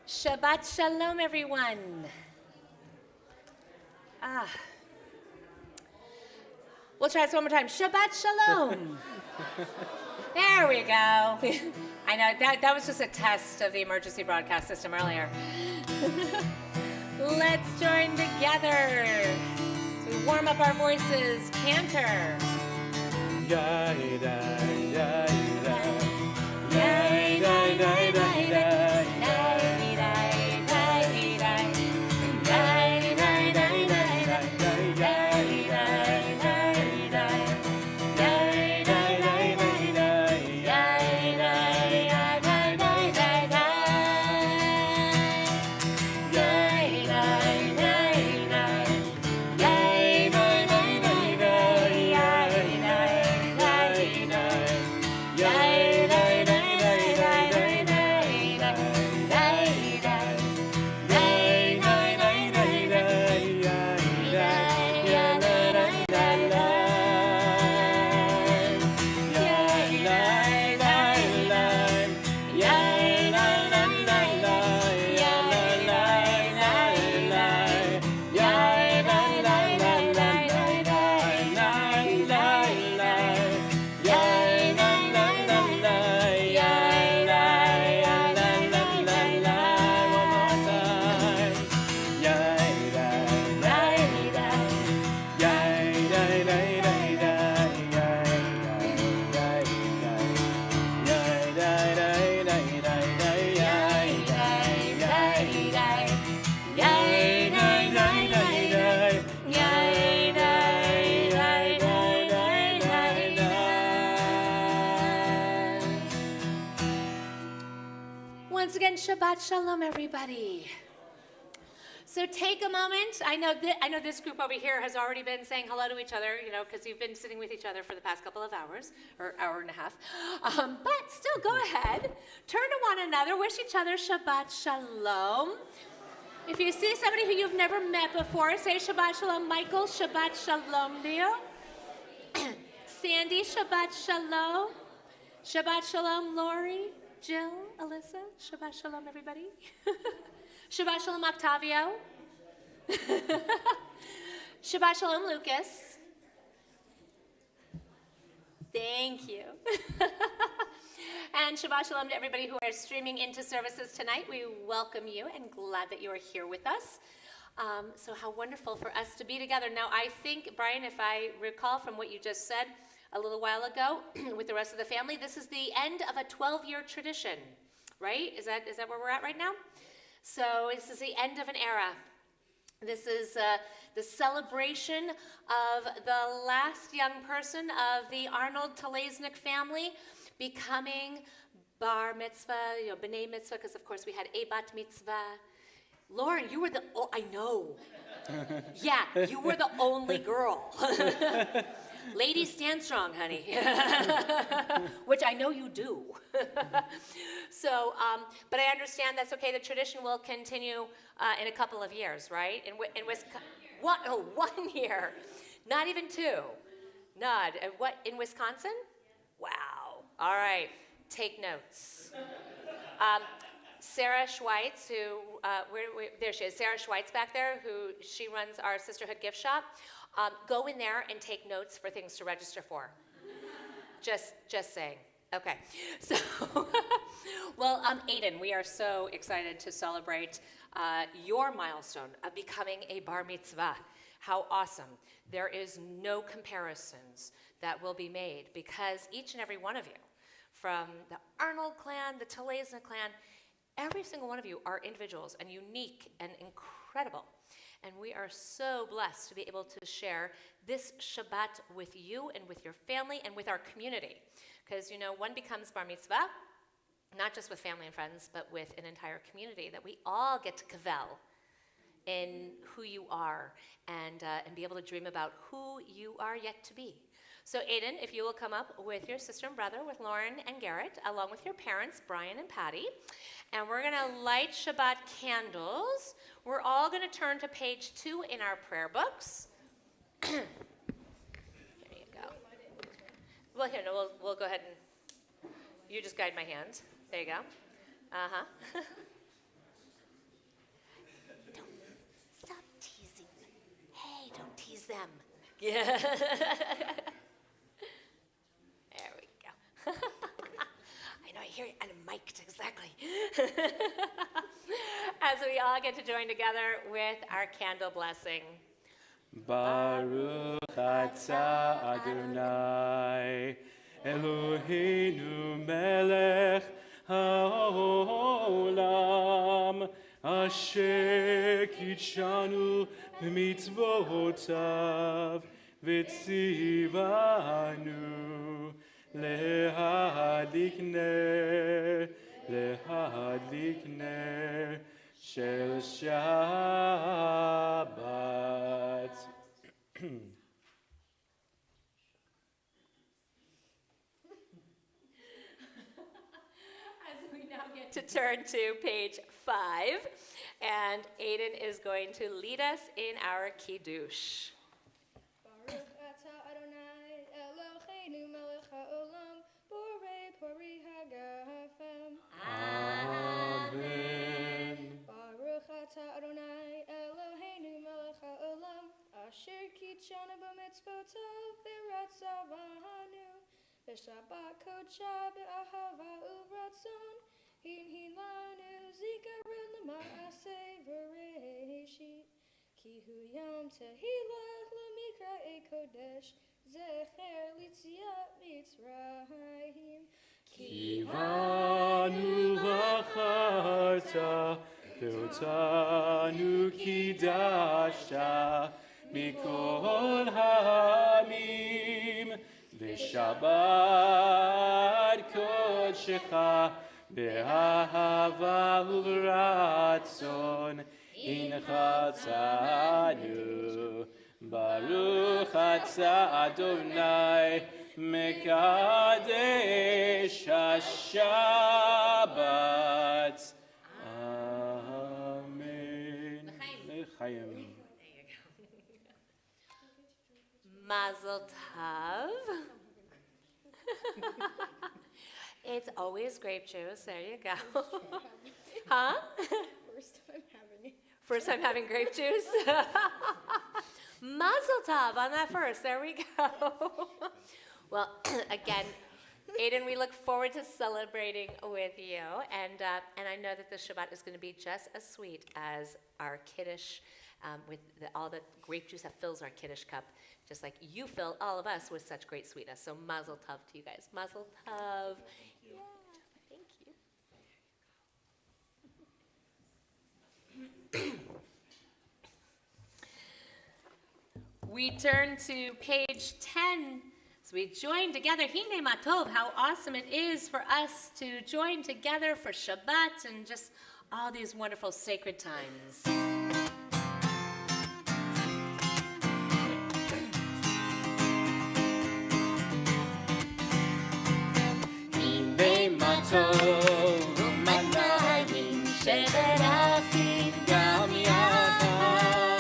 Shabbat Shalom, everyone. We'll try this one more time. Shabbat Shalom. There we go. I know, that was just a test of the emergency broadcast system earlier. Let's join together. So we warm up our voices. Cantor. Yay, yay, yay, Yay, yay, yay, yay, yay. Shabbat Shalom, everybody. So take a moment. I know this group over here has already been saying hello to each other, because you've been sitting with each other for the past couple of hours, or hour and a half. But still, go ahead. Turn to one another. Wish each other Shabbat Shalom. If you see somebody who you've never met before, say Shabbat Shalom. Michael, Shabbat Shalom to you. Sandy, Shabbat Shalom. Shabbat Shalom, Lori. Jill, Alyssa, Shabbat Shalom, everybody. Shabbat Shalom, Octavio. Shabbat Shalom, Lucas. Thank you. And Shabbat Shalom to everybody who are streaming into services tonight. We welcome you and glad that you are here with us. So how wonderful for us to be together. Now, I think, Brian, if I recall from what you just said, a little while ago with the rest of the family, this is the end of a 12-year tradition, right? Is that where we're at right now? So this is the end of an era. This is the celebration of the last young person of the Arnold Talesnik family becoming bar mitzvah, b'nai mitzvah, because of course we had a bat mitzvah. Lauren, you were I know. Yeah, you were the only girl. Ladies, stand strong, honey. Which I know you do. So, but I understand that's okay. The tradition will continue in a couple of years, right? In Wisconsin, 1 year, not even 2. Not what in Wisconsin? Wow. All right, take notes. Sarah Schweitz, who there she is. Sarah Schweitz back there, she runs our Sisterhood gift shop. Go in there and take notes for things to register for. Just saying. Okay. So, well, Aiden, we are so excited to celebrate your milestone of becoming a bar mitzvah. How awesome. There is no comparisons that will be made because each and every one of you, from the Arnold clan, the Talesnik clan, every single one of you are individuals and unique and incredible. And we are so blessed to be able to share this Shabbat with you and with your family and with our community. Because, one becomes bar mitzvah, not just with family and friends, but with an entire community that we all get to cavell in who you are and be able to dream about who you are yet to be. So Aiden, if you will come up with your sister and brother, with Lauren and Garrett, along with your parents, Brian and Patty, and we're going to light Shabbat candles. We're all going to turn to page 2 in our prayer books. There you go. Well, here, no, we'll go ahead and you just guide my hand. There you go. them. Yeah. There we go. I know, I hear it, and I'm mic'd, exactly. As we all get to join together with our candle blessing. Baruch atah Adonai, Eloheinu melech haolam, asher kitshanu b'mitzvotav, v'tzivanu להדליק נר של שבת. As we now get to turn to page 5, and Aiden is going to lead us in our Kiddush. Baruch atah Adonai Eloheinu melech haolam borei pori hagafem. Amen. Baruch atah Adonai Eloheinu melech haolam asher kitshanu b'mitzvotav v'ratzavanu v'shabbat kodsha b'ahava uvratzon hin lanu zikaron l'ma'aseh v'reishit ki hu yom tehillah l'mikra'ei kodesh zecher l'tziat mitzrayim Kivanu v'acharta ve'otanu kidashta mikol ha'amim v'shabbat kodshecha be'ahava uvratzon inchatzanu Baruch atah Adonai mekadesh haShabbat. Amen. L'chaim. Mazel tov. It's always grape juice. There you go. Huh? First time having it. First time having grape juice? Mazel tov on that first. There we go. Well, again, Aiden, we look forward to celebrating with you. And I know that this Shabbat is going to be just as sweet as our Kiddush with all the grape juice that fills our Kiddush cup, just like you fill all of us with such great sweetness. So mazel tov to you guys. Mazel tov. Yeah, thank you. We turn to page 10. So we join together. Hine matov, how awesome it is for us to join together for Shabbat and just all these wonderful sacred times. Hine matov u'manayim sheberachim gam yachad.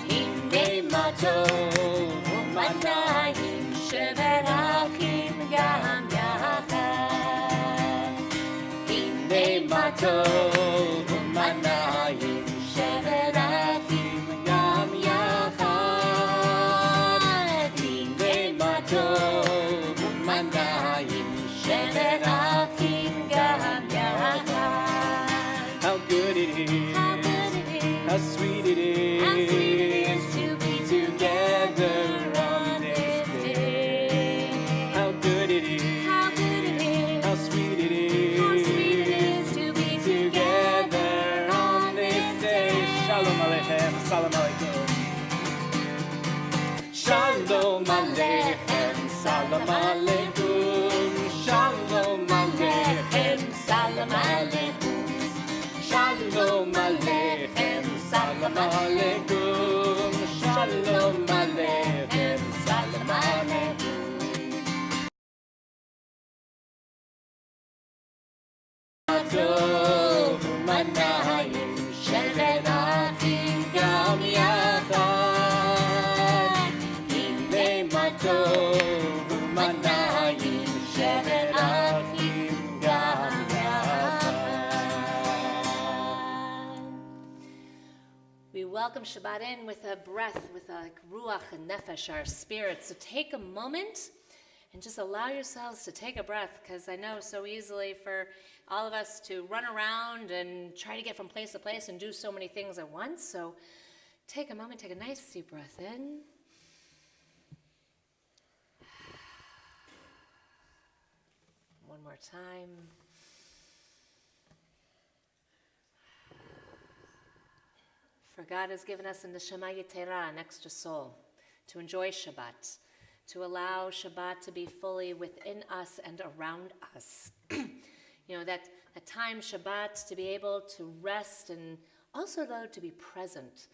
Hine matov u'manayim sheberachim gam yachad. Hine matov u'manayim sheberachim gam yachad. Hine matov u'manayim sheberachim gam yachad. How good it is, how sweet it is to be together on this day. How good it is, how sweet it is to be together on this day. Shalom Aleichem, Salam Aleikum. Shalom Aleichem, Salam Aleikum. Shalom Aleichem, Salam Aleikum. Shalom Aleichem, Salam Aleikum. Shalom Aleichem, Salam Aleikum. Tov u'manayim sheberachim gam yachad. Hine matov u'manayim sheberachim gam yachad. We welcome Shabbat in with a breath, with a ruach and nefesh, our spirit. So take a moment and just allow yourselves to take a breath, because I know so easily for all of us to run around and try to get from place to place and do so many things at once. So take a moment, take a nice deep breath in. One more time. For God has given us in the Neshama Yetera, an extra soul, to enjoy Shabbat, to allow Shabbat to be fully within us and around us. That time Shabbat, to be able to rest and also, though, to be present.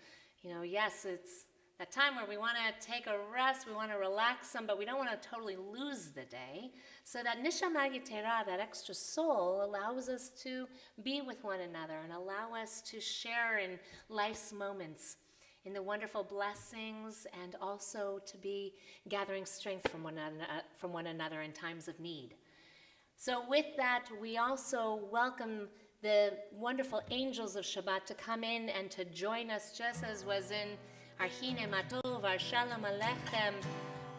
Yes, it's that time where we want to take a rest, we want to relax some, but we don't want to totally lose the day. So that Neshama Yetera, that extra soul, allows us to be with one another and allow us to share in life's moments, in the wonderful blessings, and also to be gathering strength from one another in times of need. So with that, we also welcome the wonderful angels of Shabbat to come in and to join us, just as was in our Hine Matov, our Shalom Aleichem.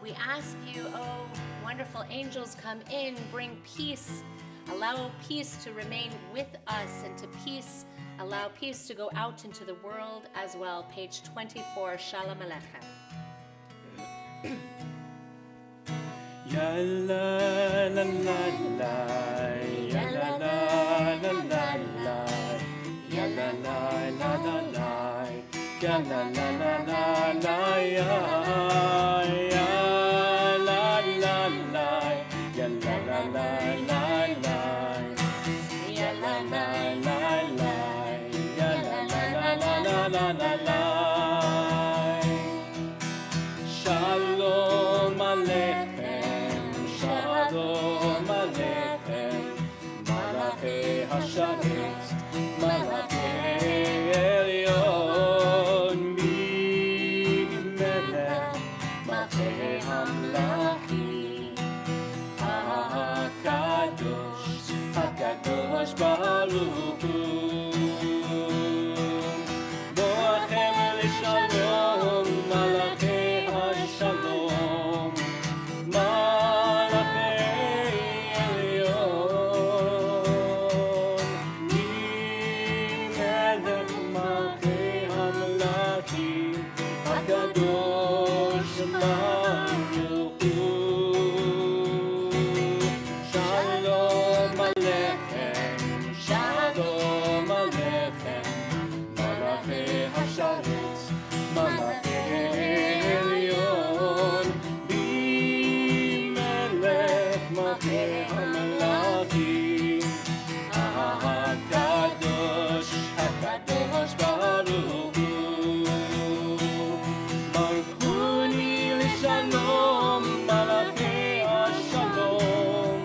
We ask you, oh, wonderful angels, come in, bring peace, allow peace to remain with us, and to allow peace to go out into the world as well. Page 24, Shalom Aleichem. Ya la la la la, ya la la la la la, ya la la la la la, ya la la la la la, ya la la la, ya la la la la la, ya la la la la, ya la la la la la la. Shalom Aleichem, Shalom Aleichem, Malachei Hasharet, Malachei Elyon, Melech, Malchei Hamlachim, HaKadosh, HaKadosh Baruch Hu. Boachem Lishalom, Malachei Hashalom, Malachei Elyon, Melech Malchei Hamlachim, HaKadosh Baruch Hu. Shalom Aleichem, Shalom Aleichem, Malachei Hasharet, Malachei Elyon, Melech Malchei Hamlachim, HaKadosh, HaKadosh Baruch Hu. Malchuni Lishalom, Malachei Hashalom,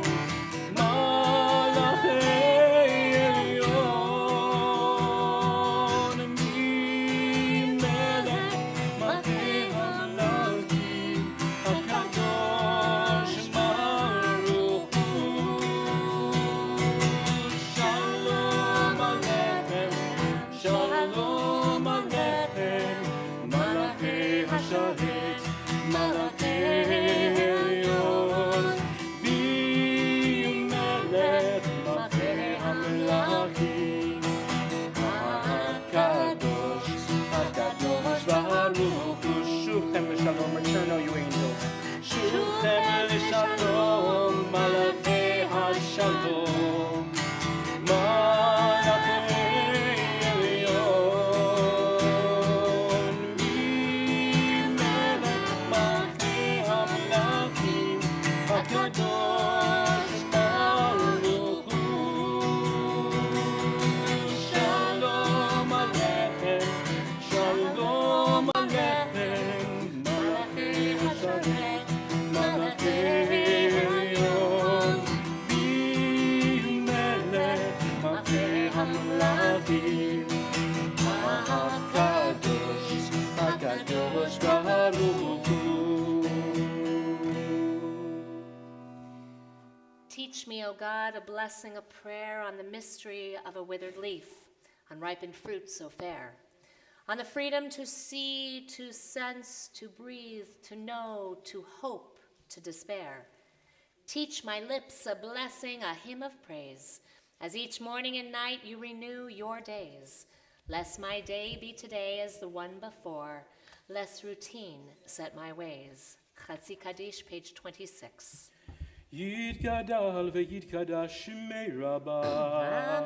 Malachei Elyon, Melech Malchei Hamlachim, HaKadosh Baruch Hu. Shalom Aleichem, Shalom Aleichem, Malachei Hasharet, Malachei Elyon, Melech Malchei Hamlachim, HaKadosh, HaKadosh Baruch Hu. Shuvchem l'shalom, return, O you angels. Shuvchem l'shalom, Malachei Hashalom, Malachei Elyon, Melech Malchei Hamlachim, HaKadosh Baruch Hu. Shalom Aleichem, Shalom Aleichem, Malachei Hasharet, Malachei Elyon, Melech Malchei Hamlachim, HaKadosh, HaKadosh Baruch Hu. Teach me, O God, a blessing, a prayer on the mystery of a withered leaf, unripened fruit so fair, on the freedom to see, to sense, to breathe, to know, to hope, to despair. Teach my lips a blessing, a hymn of praise, as each morning and night you renew your days. Lest my day be today as the one before, less routine set my ways. Chatzi Kaddish, page 26. יתגדל ויתקדש שמי רבה.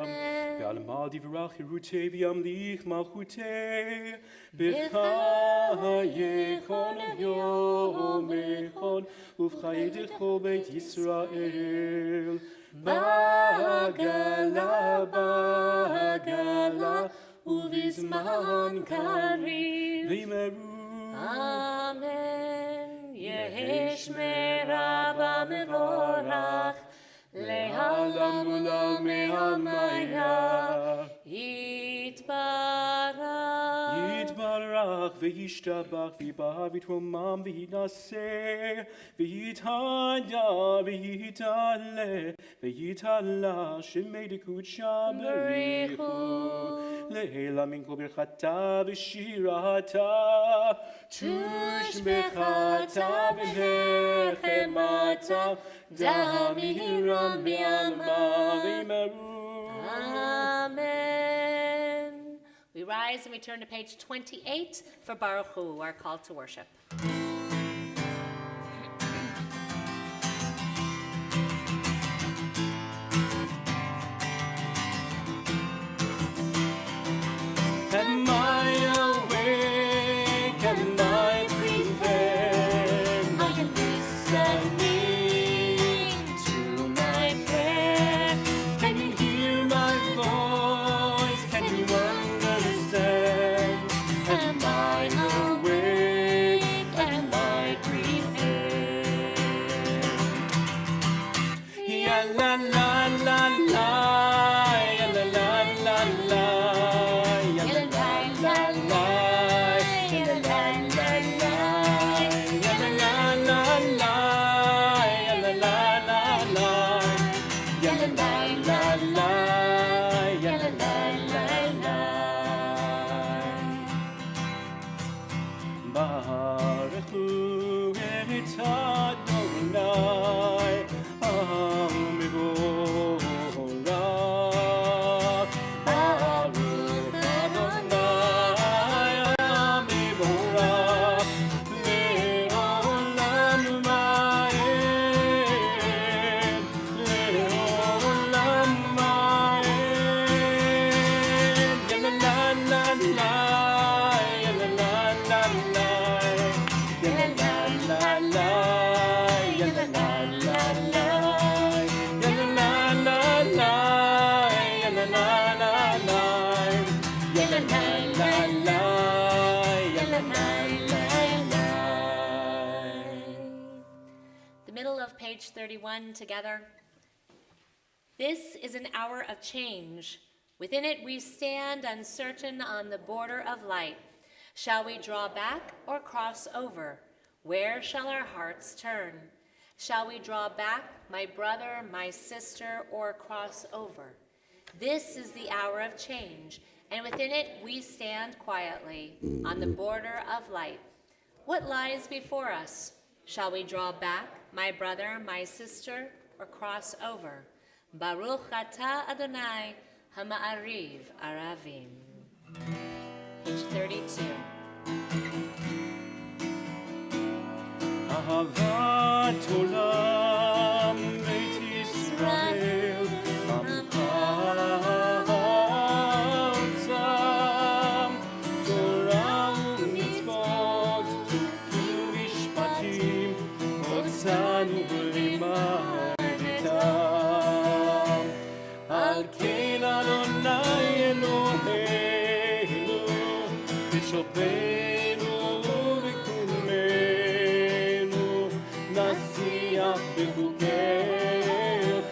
Amen. ועלמא דברך חירותי וימליך מלכותי. בחיי כל יום אחד ובחיי כל בית ישראל. בעגלה בעגלה ובזמן קריב. ואמרו Amen. Yehi Shmei Rabba Mevorach, Le'olam U'Lamei Hamayah, Yitbarach. יתברך וישתבח ויבהר ויתרומם ויתנשא ויתהדר ויתעלה ויתעלה שמי דקודשה בריחו לעילה מן כל ברכתה ושירתה תושבחתה ונחמתה דהמירה בעלמא ואמרו Amen. We rise and we turn to page 28 for Baruch Hu, our call to worship. Am I awake? Am I prepared? I am listening to my prayer. Can you hear my voice? Can you understand? Am I awake? Am I prepared? Ya la la la la, ya la la la la, ya la la la la, ya la la la la, ya la la la la, ya la la la la, ya la la la la, ya la la la la. Baruch Hu et Adonai, Amivorach. Baruch Adonai, Amivorach, Le'olam Ma'ed, Le'olam Ma'ed. Ya la la la la, ya la la la la, ya la la la la, ya la la la la, ya la la la la, ya la la la la, ya la la la la, ya la la la la. The middle of page 31 together. This is an hour of change. Within it we stand uncertain on the border of light. Shall we draw back or cross over? Where shall our hearts turn? Shall we draw back, my brother, my sister, or cross over? This is the hour of change, and within it we stand quietly on the border of light. What lies before us? Shall we draw back, my brother, my sister, or cross over? Baruch atah Adonai hama'ariv aravim. Page 32. אהבת עולם בית ישראל עמך אותם תורה ומצוות חוקים ומשפטים אותנו לימדתם על כן אדוני אלוהינו בשוכבנו ובקומנו נשיח בחוקיך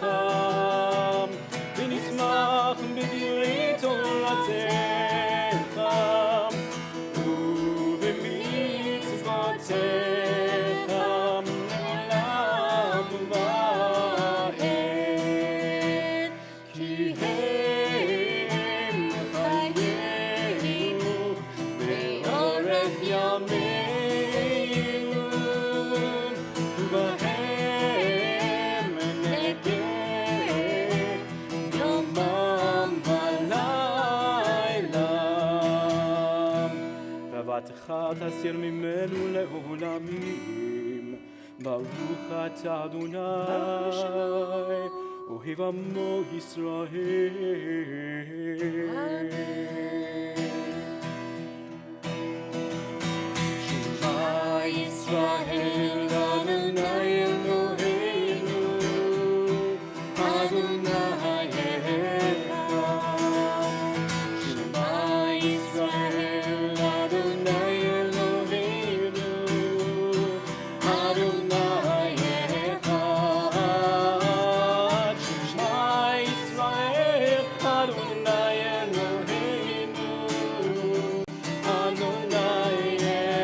ונשמח בדברי תורתך ובמצוותיך לעולם ועד כי הם חיינו תורתך תסיר ממנו לעולמים. ברוך אתה אדוני, אוהב עמו ישראל. שמע ישראל, אדוני אלוהינו, אדוני אחד. שמע ישראל, אדוני אלוהינו, אדוני אחד. שמע ישראל, אדוני אלוהינו, אדוני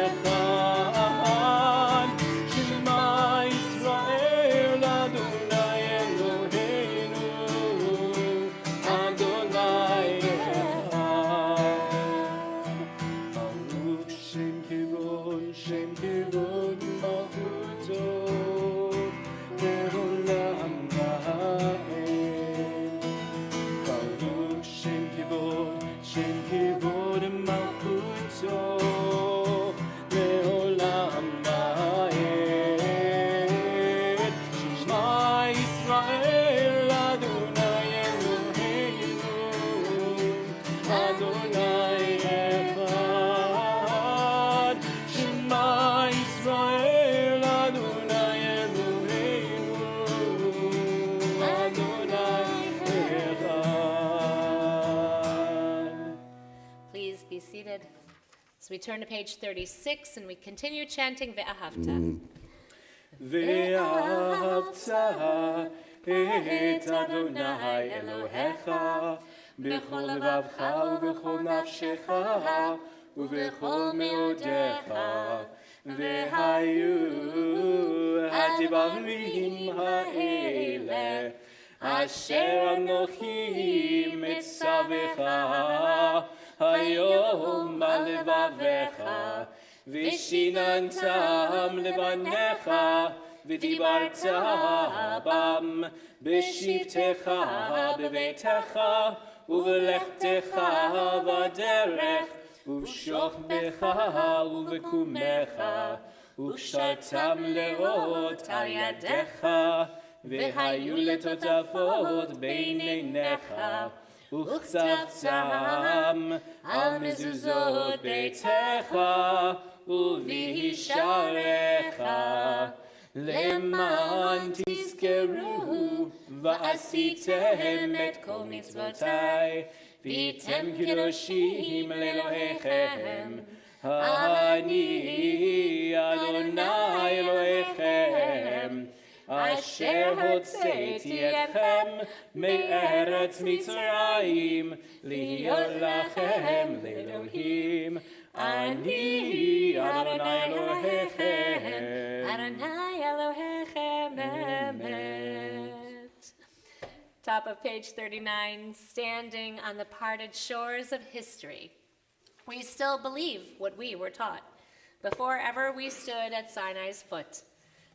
אחד. שמע ישראל, אדוני אלוהינו, אדוני אחד. ברוך שם כבוד, שם כבוד מלכותו, לעולם ועד. ברוך שם כבוד מלכותו, לעולם ועד. שמע ישראל, אדוני אלוהינו, אדוני אחד. שמע ישראל, אדוני אלוהינו, אדוני אחד. Please be seated. So we turn to page 36 and we continue chanting Ve'ahavta. ואהבת את אדוני אלוהיך בכל לבבך ובכל נפשך ובכל מאודיך. והיו הדברים האלה אשר אנוכי מצווך היום על לבביך, ושיננתם לבניך, ודיברת בם בשבתך בביתך, ובלכתך בדרך, ובשוכבך ובקומך, וקשרתם לאות על ידיך, והיו לטוטפות בין עיניך, וכתבתם על מזוזות ביתך ובשעריך, למען תזכרו ועשיתם את כל מצוותיי, והייתם קדושים לאלוהיכם. אני אדוני אלוהיכם, אשר הוצאתי אתכם מארץ מצרים, להיות לכם לאלוהים. אני אדוני אלוהיכם. Adonai Elohechem Emet. Top of page 39, standing on the parted shores of history. We still believe what we were taught before ever we stood at Sinai's foot,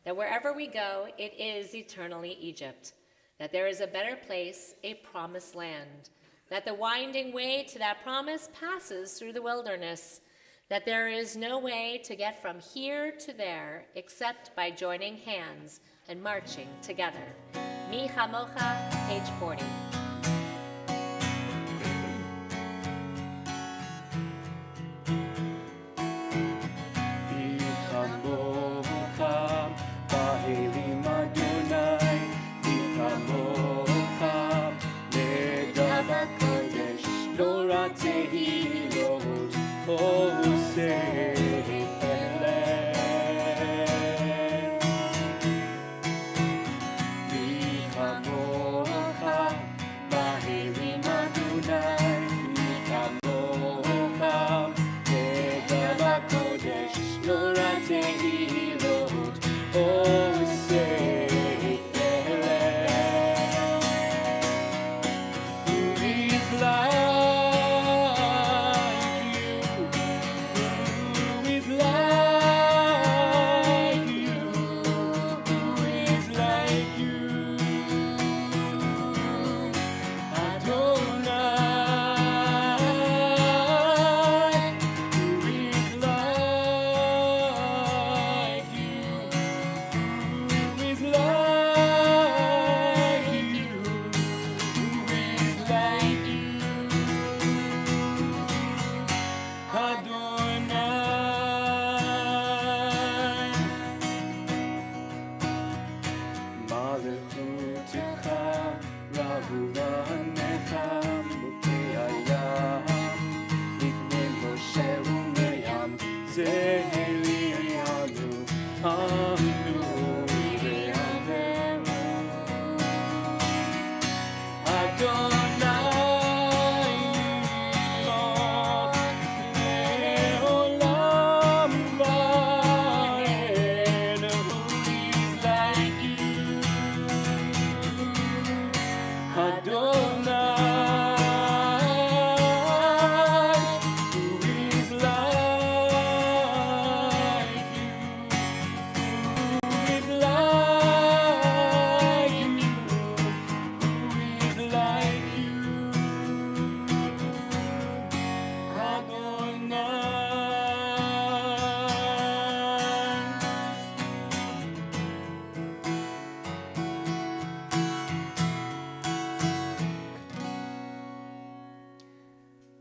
that wherever we go, it is eternally Egypt, that there is a better place, a promised land, that the winding way to that promise passes through the wilderness, that there is no way to get from here to there except by joining hands and marching together. Mi Chamocha, page 40.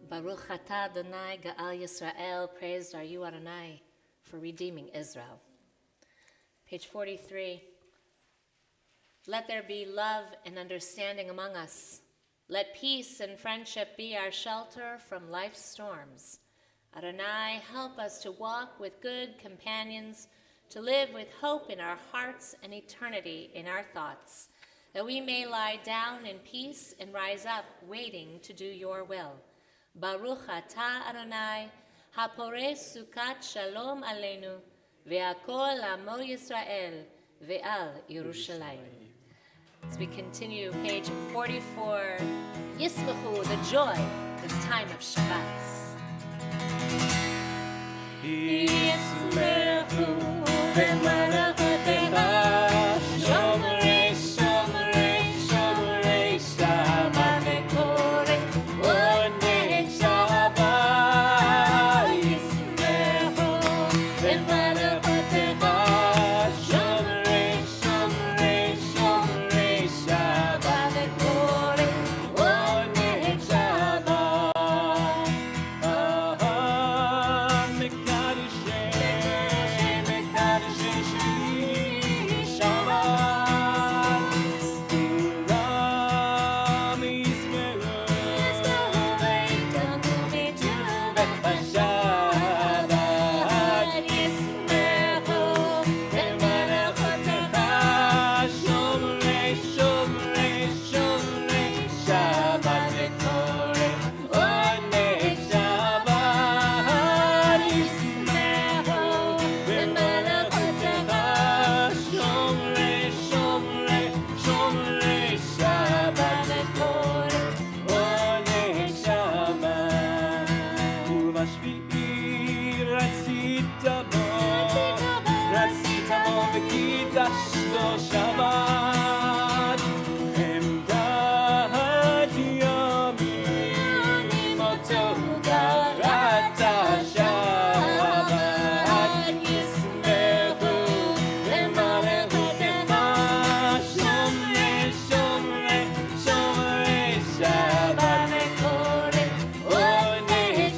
Baruch atah Adonai Ga'al Yisrael. Praised are you, Adonai, for redeeming Israel. Page 43. Let there be love and understanding among us. Let peace and friendship be our shelter from life's storms. Adonai, help us to walk with good companions, to live with hope in our hearts and eternity in our thoughts, that we may lie down in peace and rise up, waiting to do your will. Baruch atah Adonai, haporeh sukat shalom aleinu, ve'akol amo Yisrael, ve'al Yerushalayim. As we continue, page 44, Yismachu, the joy, this time of Shabbat. Yismechu v'malachotecha, shomrei, shomrei, shomrei Shabbat v'koreh onei Shabbat. Yismechu v'malachotecha, shomrei, shomrei, shomrei Shabbat v'koreh onei Shabbat. Shabbat, Emdat Yami, Moto Garata Shabbat, Yismechu v'malachotecha, shomrei, shomrei, shomrei Shabbat v'koreh onei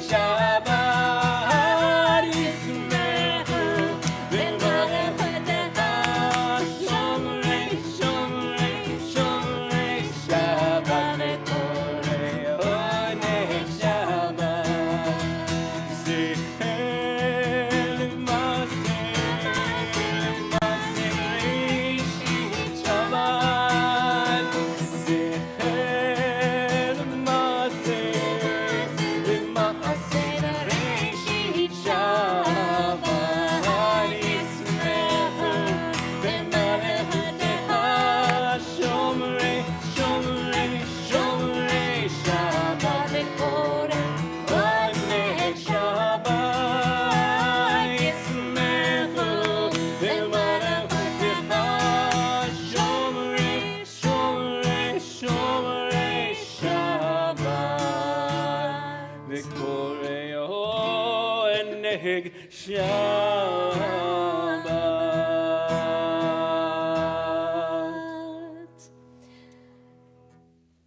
Shabbat. Yismechu v'malachotecha, Shabbat.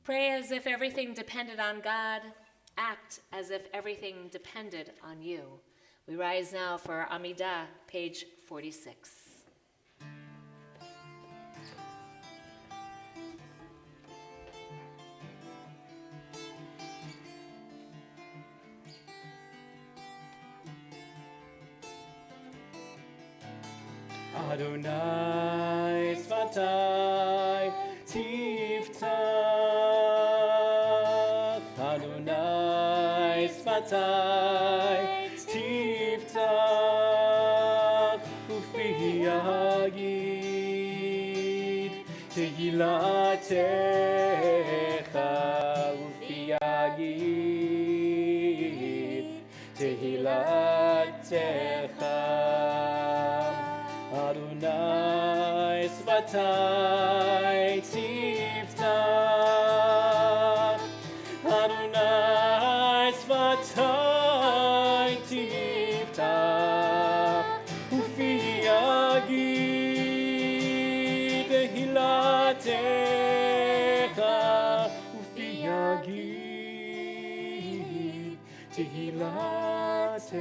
Pray as if everything depended on God. Act as if everything depended on you. We rise now for Amidah, page 46. Adonai Sfatai Tiftach, Adonai Sfatai Tiftach, Ufi Yagid Tehilatecha, Ufi Yagid Tehilatecha. Adonai Sfatai Tiftach, Adonai Sfatai Tiftach, Ufi Yagid Tehilatecha, Ufi Yagid תהילתך.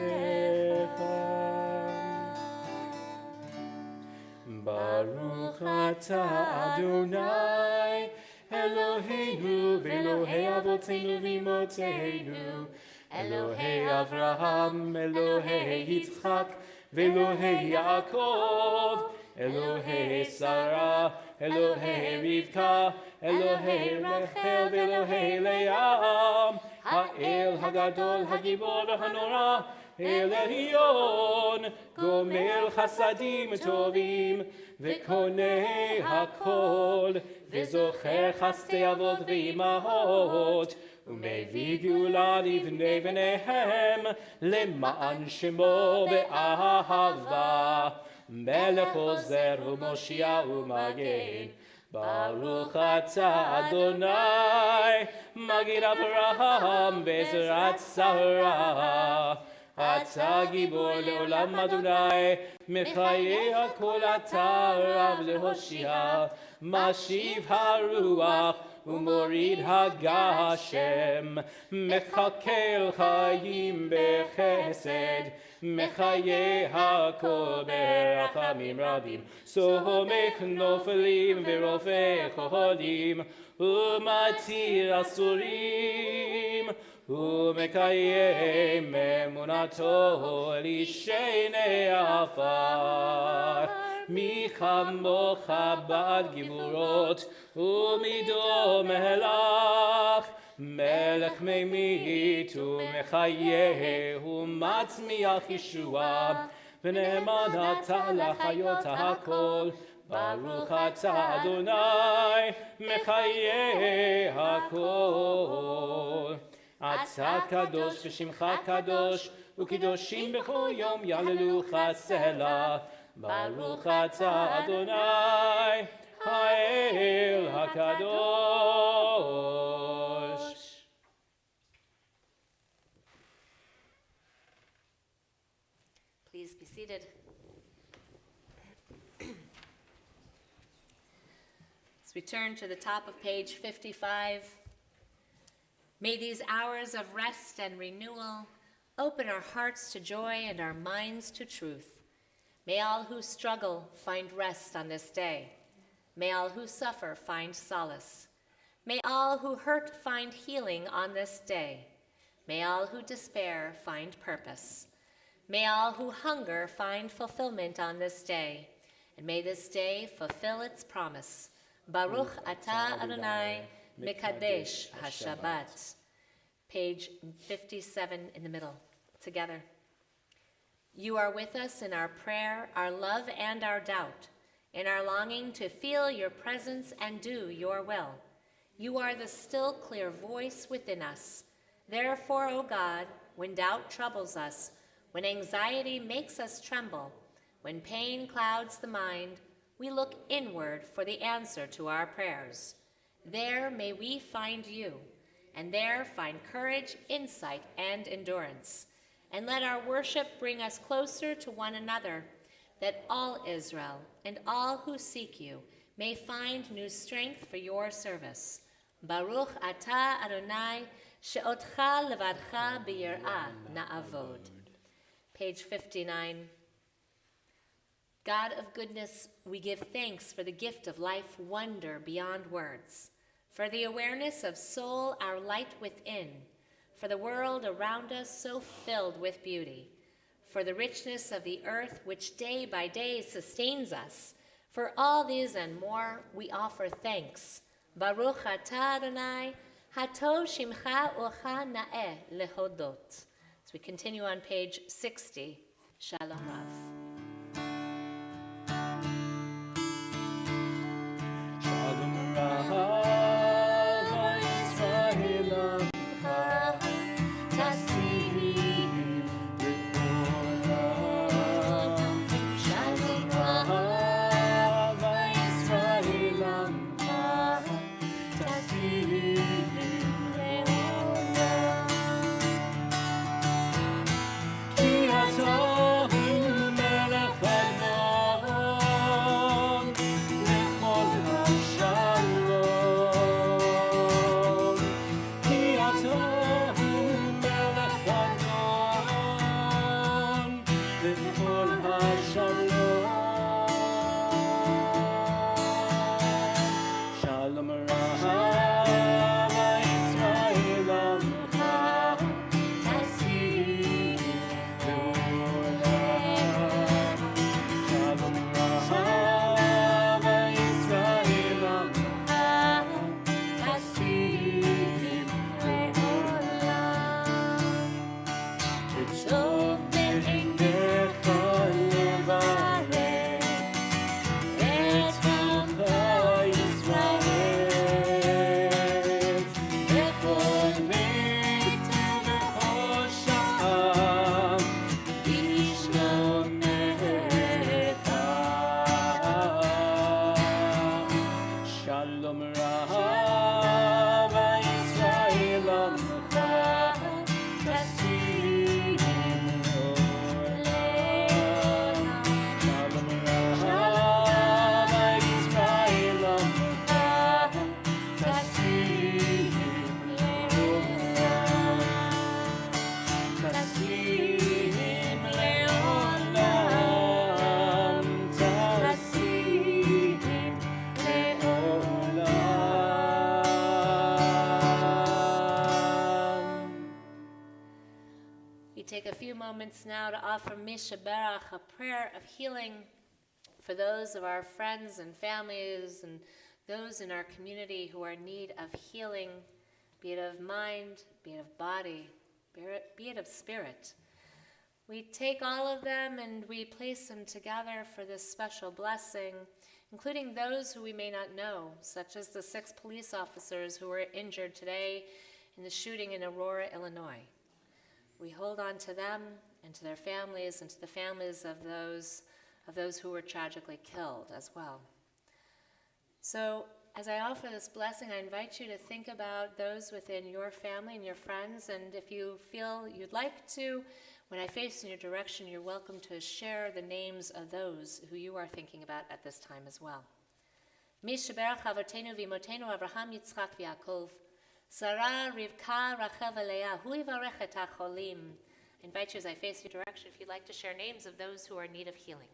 Baruch atah Adonai, Eloheinu v'Elohei Avotenu v'Imotenu, Elohei Avraham, Elohei Yitzchak, v'Elohei Yaakov, Elohei Sarah, Elohei Rivka, Elohei Rachel, v'Elohei Leah, Ha'el Hagadol, Hagibor v'Hanora, El Elyon, Gomel Chasadim Tovim, V'konei Hakol, V'zocher Chastei Avot V'imahot, U'mevii Geula Livnei V'neihem, Le'ma'an Shemo Be'ahava, Melech Ozer U'Moshiach U'Magen, Baruch atah Adonai, Magid Avraham Be'ezrat Sarah. אתה גיבור לעולם אדוני, מחיי הכל אתה רב להושיע, משיב הרוח ומוריד הגשם, מחכל חיים בחסד, מחיי הכל ברחמים רבים, סומך נופלים ורופא חולים, ומתיר אסורים, ומקיים אמונתו לשני עפר. מי כמוך בעל גבורות ומידו מלך, מלך ממית ומחיה ומצמיח ישועה, ונאמן אתה לחיות הכל. ברוך אתה אדוני מחיה הכל. אתה קדוש ושמך קדוש, וקדושים בכל יום יהללוך סלה. ברוך אתה אדוני האל הקדוש. Please be seated. As we turn to the top of page 55, may these hours of rest and renewal open our hearts to joy and our minds to truth. May all who struggle find rest on this day. May all who suffer find solace. May all who hurt find healing on this day. May all who despair find purpose. May all who hunger find fulfillment on this day. And may this day fulfill its promise. Baruch atah Adonai mekadesh ha-Shabbat. Page 57 in the middle, together. You are with us in our prayer, our love, and our doubt, in our longing to feel your presence and do your will. You are the still clear voice within us. Therefore, O God, when doubt troubles us, when anxiety makes us tremble, when pain clouds the mind, we look inward for the answer to our prayers. There may we find you, and there find courage, insight, and endurance. And let our worship bring us closer to one another, that all Israel and all who seek you may find new strength for your service. Baruch atah Adonai, she'otcha levadcha b'yirah na'avod. Page 59. God of goodness, we give thanks for the gift of life, wonder beyond words, for the awareness of soul, our light within, for the world around us so filled with beauty, for the richness of the earth which day by day sustains us. For all these and more, we offer thanks. Baruch atah Adonai, hatov shimcha ucha na'eh lehodot. As we continue on page 60, Shalom Rav. Shalom Rav, Yisrael Amcha, Tassim B'olam. Shalom Rav, Yisrael Amcha, Tassim B'olam. Ki atah hu We take a few moments now to offer Mishaberach, a prayer of healing for those of our friends and families and those in our community who are in need of healing, be it of mind, be it of body, be it of spirit. We take all of them and we place them together for this special blessing, including those who we may not know, such as the 6 police officers who were injured today in the shooting in Aurora, Illinois. We hold on to them and to their families and to the families of those who were tragically killed as well. So as I offer this blessing, I invite you to think about those within your family and your friends, and if you feel you'd like to, when I face in your direction, you're welcome to share the names of those who you are thinking about at this time as well. Mishaberach avotenu v'imotenu Avraham, Yitzchak v'Yaakov, Sarah, Rivka, Rachel, v'Leah, hu yivarech et hacholim. I invite you as I face your direction, if you'd like to share names of those who are in need of healing.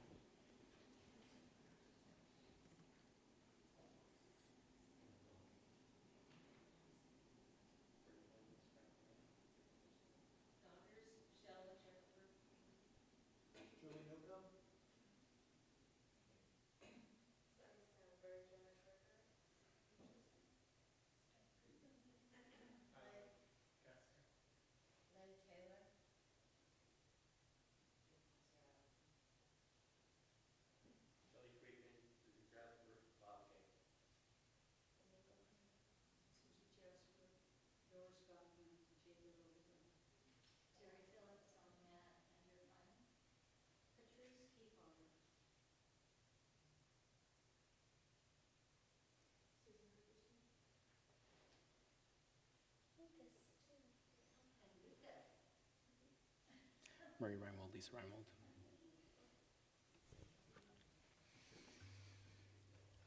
Murray Reinwald, Lisa Reinwald.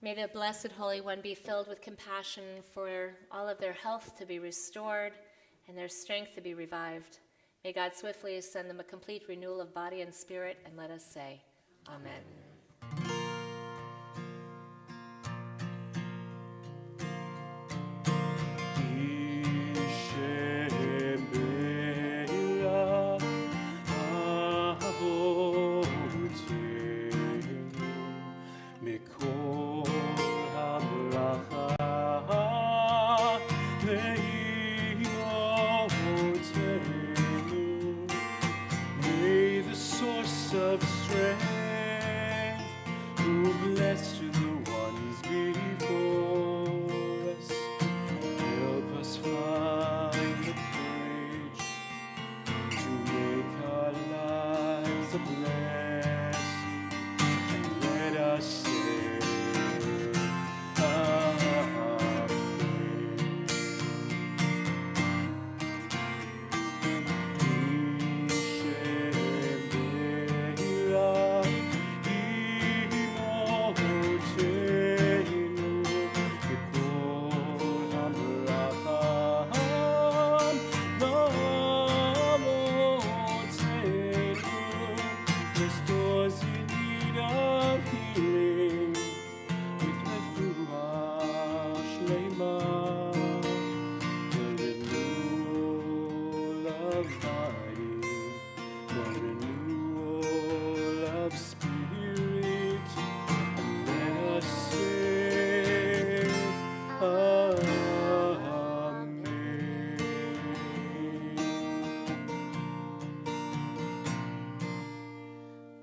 May the Blessed Holy One be filled with compassion for all of their health to be restored and their strength to be revived. May God swiftly send them a complete renewal of body and spirit, and let us say, Amen. Of strength, who blessed the ones before us, help us find the courage to make our lives a blessing, and let us say, Amen.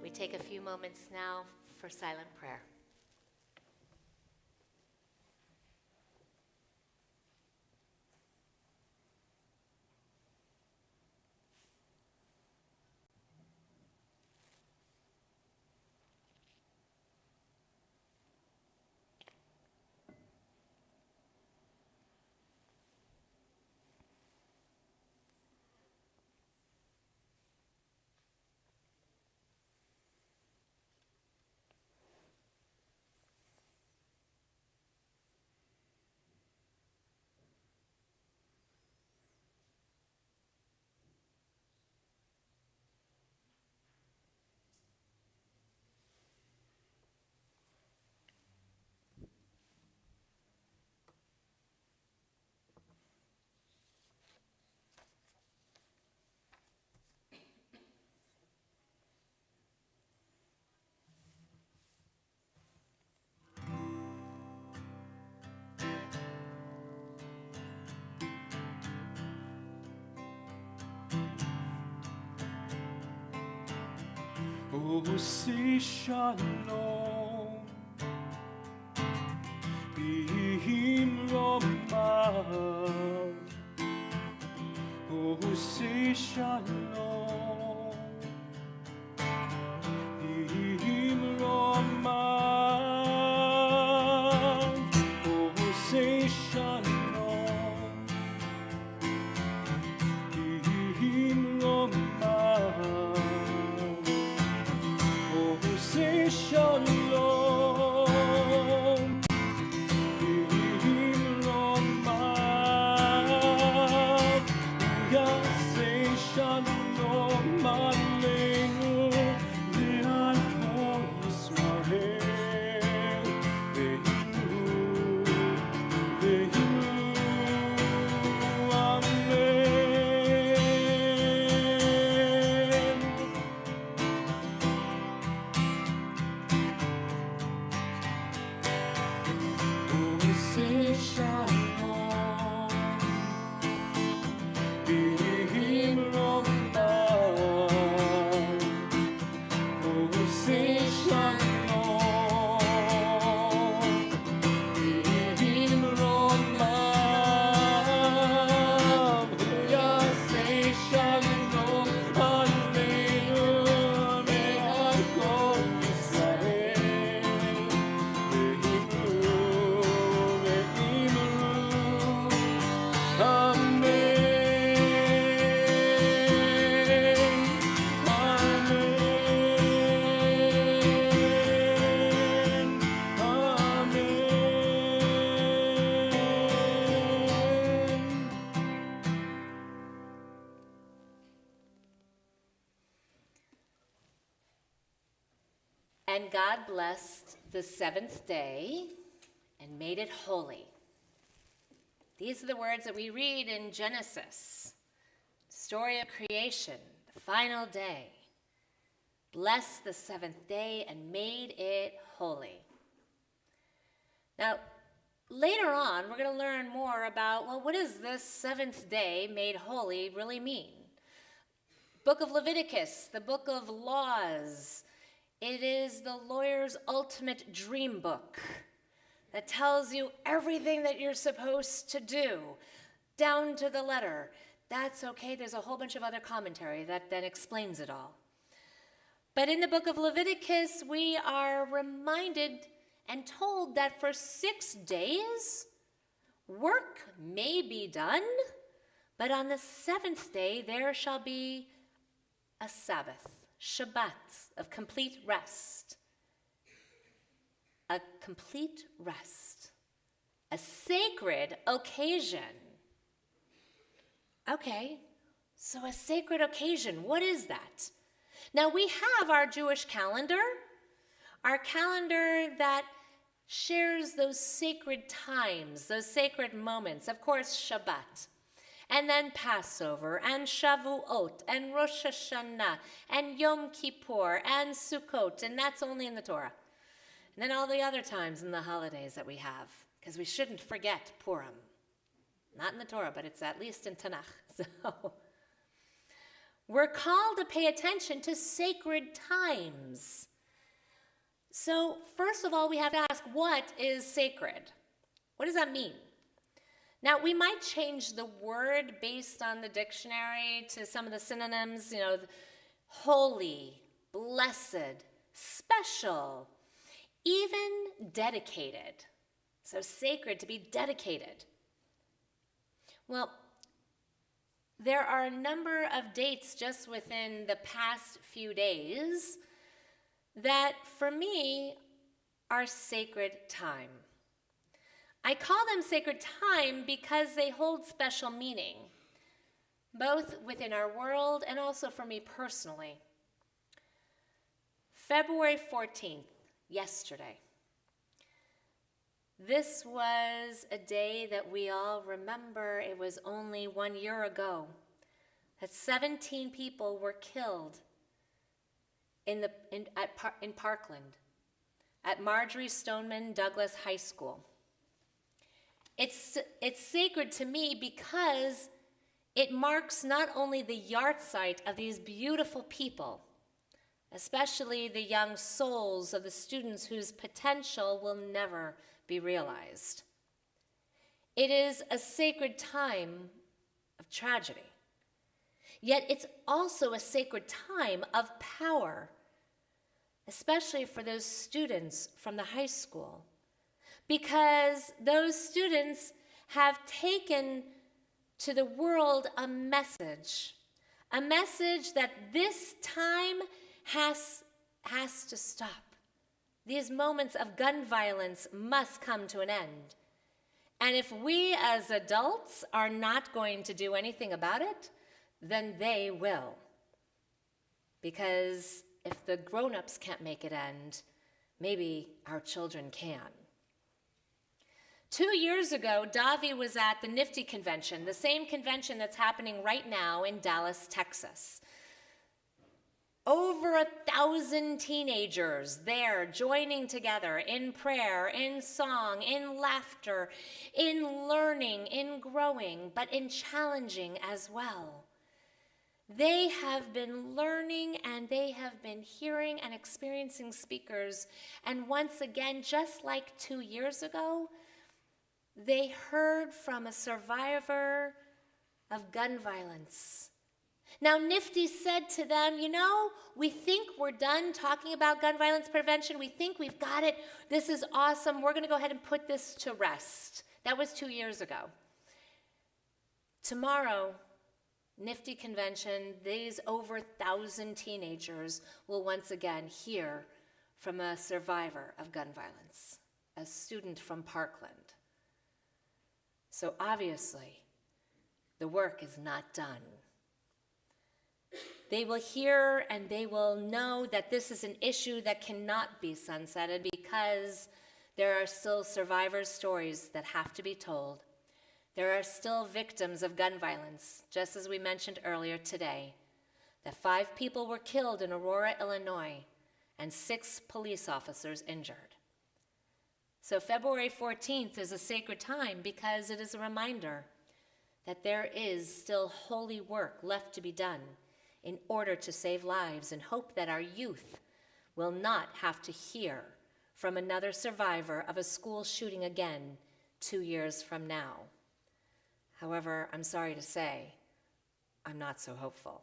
We take a few moments now for silent prayer. say shalom, b'imromav. Say shalom, b'imromav. Say shalom, b'imromav. Say shalom, b'imromav. Say shalom aleinu ve'al kol Yisrael. Ve'imru, amen. Say shalom, b'imromav. Say shalom, b'imromav. Say shalom aleinu ve'al kol Yisrael. And God blessed the seventh day and made it holy. These are the words that we read in Genesis, story of creation, the final day. Blessed the seventh day and made it holy. Now, later on, we're going to learn more about, well, what does this seventh day made holy really mean? Book of Leviticus, the book of laws. It is the lawyer's ultimate dream book that tells you everything that you're supposed to do, down to the letter. That's okay. There's a whole bunch of other commentary that then explains it all. But in the book of Leviticus, we are reminded and told that for 6 days, work may be done, but on the seventh day, there shall be a Sabbath, Shabbat, of complete rest. A complete rest. A sacred occasion. Okay, so a sacred occasion, what is that? Now we have our Jewish calendar, our calendar that shares those sacred times, those sacred moments. Of course, Shabbat. And then Passover, and Shavuot, and Rosh Hashanah, and Yom Kippur, and Sukkot, and that's only in the Torah. And then all the other times in the holidays that we have, because we shouldn't forget Purim. Not in the Torah, but it's at least in Tanakh. So we're called to pay attention to sacred times. So first of all, we have to ask, what is sacred? What does that mean? Now, we might change the word based on the dictionary to some of the synonyms, holy, blessed, special, even dedicated. So sacred, to be dedicated. Well, there are a number of dates just within the past few days that, for me, are sacred time. I call them sacred time because they hold special meaning, both within our world and also for me personally. February 14th, yesterday. This was a day that we all remember. It was only 1 year ago that 17 people were killed in Parkland at Marjorie Stoneman Douglas High School. It's sacred to me because it marks not only the yahrzeit of these beautiful people, especially the young souls of the students whose potential will never be realized. It is a sacred time of tragedy, yet it's also a sacred time of power, especially for those students from the high school, because those students have taken to the world a message that this time has to stop. These moments of gun violence must come to an end. And if we as adults are not going to do anything about it, then they will. Because if the grown-ups can't make it end, maybe our children can. 2 years ago, Davi was at the Nifty convention, the same convention that's happening right now in Dallas, Texas. Over 1,000 teenagers there joining together in prayer, in song, in laughter, in learning, in growing, but in challenging as well. They have been learning and they have been hearing and experiencing speakers. And once again, just like 2 years ago, they heard from a survivor of gun violence. Now, Nifty said to them, we think we're done talking about gun violence prevention. We think we've got it. This is awesome. We're going to go ahead and put this to rest. That was 2 years ago. Tomorrow, Nifty convention, these over 1,000 teenagers will once again hear from a survivor of gun violence, a student from Parkland. So obviously, the work is not done. They will hear and they will know that this is an issue that cannot be sunsetted because there are still survivor stories that have to be told. There are still victims of gun violence, just as we mentioned earlier today, that 5 people were killed in Aurora, Illinois, and 6 police officers injured. So February 14th is a sacred time because it is a reminder that there is still holy work left to be done in order to save lives, and hope that our youth will not have to hear from another survivor of a school shooting again 2 years from now. However, I'm sorry to say, I'm not so hopeful.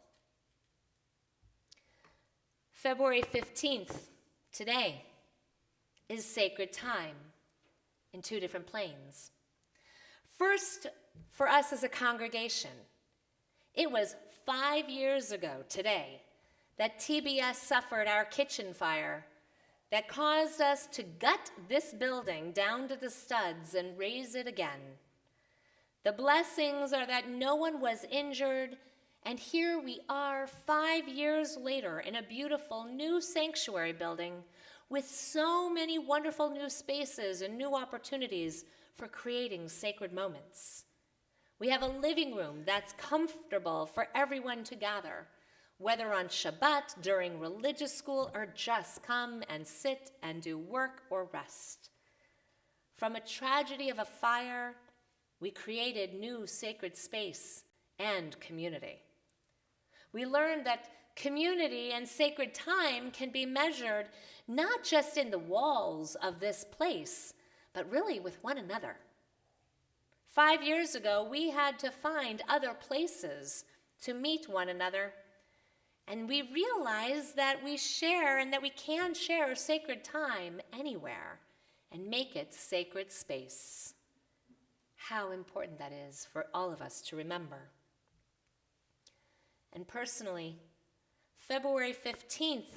February 15th, today, is sacred time in 2 different planes. First, for us as a congregation, it was 5 years ago today that TBS suffered our kitchen fire that caused us to gut this building down to the studs and raise it again. The blessings are that no one was injured, and here we are 5 years later in a beautiful new sanctuary building with so many wonderful new spaces and new opportunities for creating sacred moments. We have a living room that's comfortable for everyone to gather, whether on Shabbat, during religious school, or just come and sit and do work or rest. From a tragedy of a fire, we created new sacred space and community. We learned that community and sacred time can be measured not just in the walls of this place, but really with one another. 5 years ago, we had to find other places to meet one another, and we realized that we share and that we can share sacred time anywhere and make it sacred space. How important that is for all of us to remember. And personally, February 15th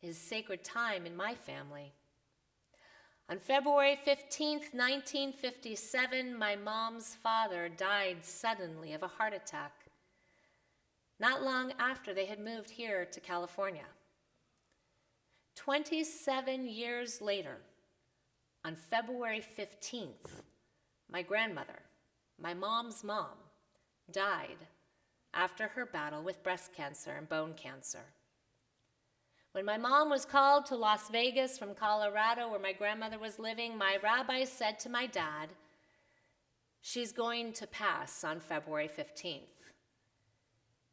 is sacred time in my family. On February 15th, 1957, my mom's father died suddenly of a heart attack, not long after they had moved here to California. 27 years later, on February 15th, my grandmother, my mom's mom, died after her battle with breast cancer and bone cancer. When my mom was called to Las Vegas from Colorado, where my grandmother was living, my rabbi said to my dad, "She's going to pass on February 15th.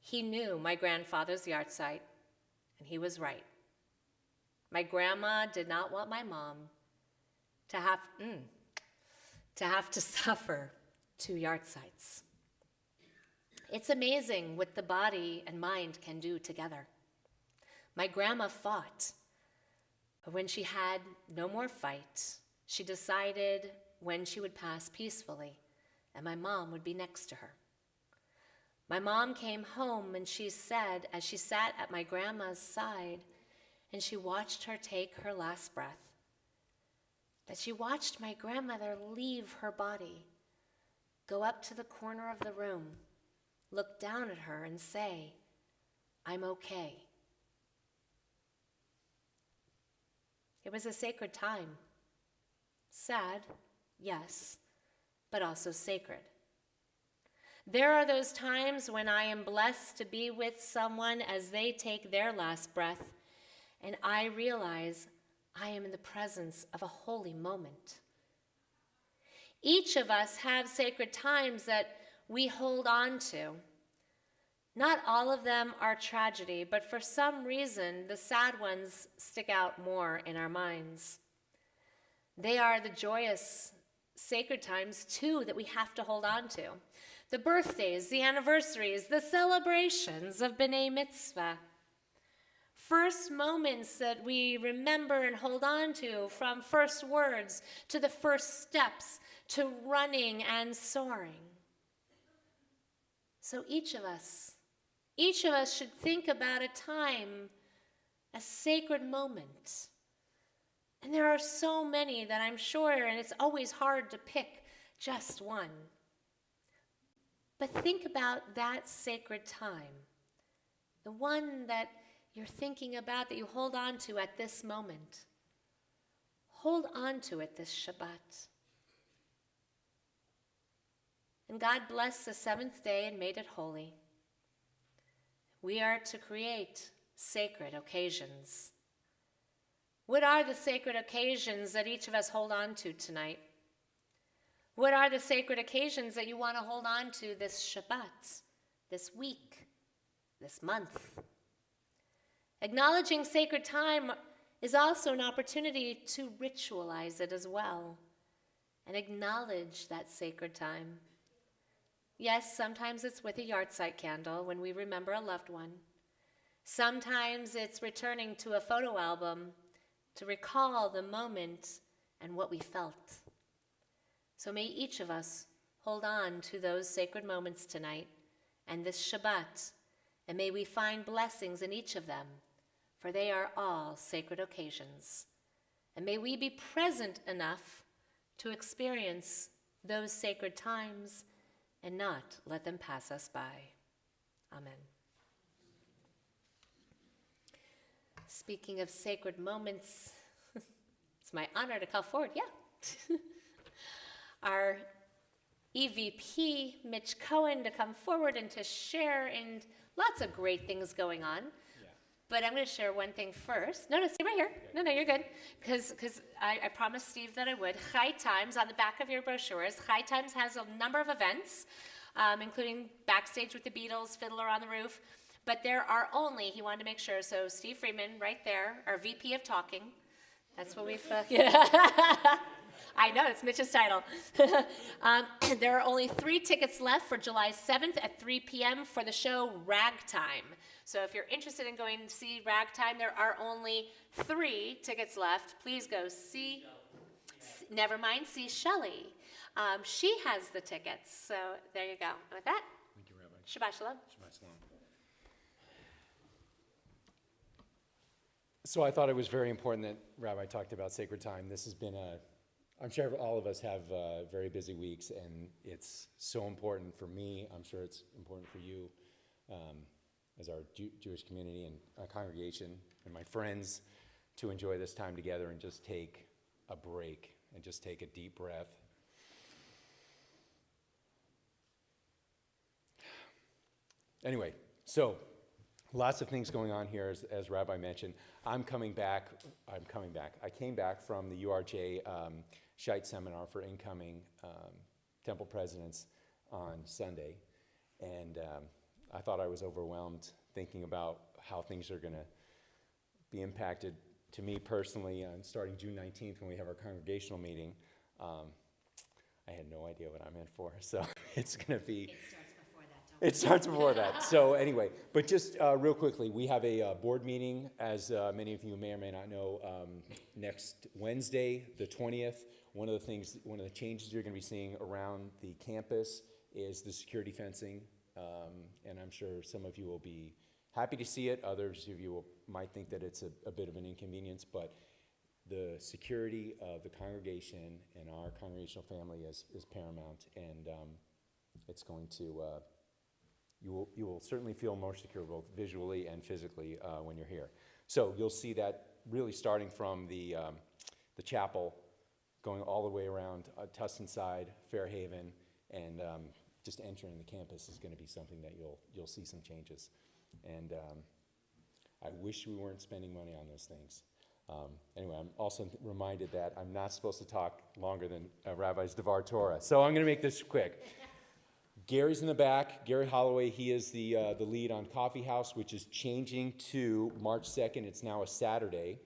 He knew my grandfather's yahrzeit, and he was right. My grandma did not want my mom to have to suffer 2 yahrzeits. It's amazing what the body and mind can do together. My grandma fought, but when she had no more fight, she decided when she would pass peacefully, and my mom would be next to her. My mom came home, and she said, as she sat at my grandma's side, and she watched her take her last breath, that she watched my grandmother leave her body, go up to the corner of the room, look down at her and say, "I'm okay." It was a sacred time. Sad, yes, but also sacred. There are those times when I am blessed to be with someone as they take their last breath, and I realize I am in the presence of a holy moment. Each of us have sacred times that we hold on to. Not all of them are tragedy, but for some reason, the sad ones stick out more in our minds. They are the joyous, sacred times, too, that we have to hold on to. The birthdays, the anniversaries, the celebrations of B'nai Mitzvah. First moments that we remember and hold on to, from first words to the first steps to running and soaring. So each of us should think about a time, a sacred moment. And there are so many that I'm sure, and it's always hard to pick just one. But think about that sacred time, the one that you're thinking about, that you hold on to at this moment. Hold on to it this Shabbat. And God blessed the 7th day and made it holy. We are to create sacred occasions. What are the sacred occasions that each of us hold on to tonight? What are the sacred occasions that you want to hold on to this Shabbat, this week, this month? Acknowledging sacred time is also an opportunity to ritualize it as well and acknowledge that sacred time. Yes, sometimes it's with a yahrzeit candle when we remember a loved one. Sometimes it's returning to a photo album to recall the moment and what we felt. So may each of us hold on to those sacred moments tonight and this Shabbat, and may we find blessings in each of them, for they are all sacred occasions. And may we be present enough to experience those sacred times and not let them pass us by. Amen. Speaking of sacred moments, it's my honor to call forward, our EVP, Mitch Cohen, to come forward and to share, and lots of great things going on. But I'm going to share one thing first. No, stay right here. No, you're good. Because I promised Steve that I would. Chai Times, on the back of your brochures, Chai Times has a number of events, including Backstage with the Beatles, Fiddler on the Roof. But there are only, he wanted to make sure, so Steve Freeman, right there, our VP of Talking. That's what we've, I know, it's Mitch's title. There are only 3 tickets left for July 7th at 3 p.m. for the show Ragtime. So if you're interested in going to see Ragtime, there are only 3 tickets left. Please go see, see Shelley. She has the tickets. So there you go. And with that, Thank you, Rabbi. Shabbat Shalom. Shabbat Shalom. So I thought it was very important that Rabbi talked about sacred time. This has been I'm sure all of us have very busy weeks, and it's so important for me. I'm sure it's important for you as our Jewish community and congregation and my friends to enjoy this time together and just take a break and just take a deep breath. Anyway, so lots of things going on here, as Rabbi mentioned. I came back from the URJ Shite Seminar for incoming temple presidents on Sunday, and I thought I was overwhelmed thinking about how things are going to be impacted to me personally, starting June 19th when we have our congregational meeting, I had no idea what I'm in for, so it's going to be... It starts before that. So anyway, but just real quickly, we have a board meeting, as many of you may or may not know, next Wednesday, the 20th. One of the changes you're going to be seeing around the campus is the security fencing, and I'm sure some of you will be happy to see it. Others of you might think that it's a bit of an inconvenience, but the security of the congregation and our congregational family is paramount, and it's going to... You will certainly feel more secure both visually and physically when you're here. So you'll see that really starting from the chapel, going all the way around Tustin side, Fairhaven, and just entering the campus is going to be something that you'll see some changes. And I wish we weren't spending money on those things. Anyway, I'm also reminded that I'm not supposed to talk longer than Rabbi's Devar Torah, so I'm going to make this quick. Gary's in the back. Gary Holloway, he is the lead on Coffee House, which is changing to March 2nd. It's now a Saturday.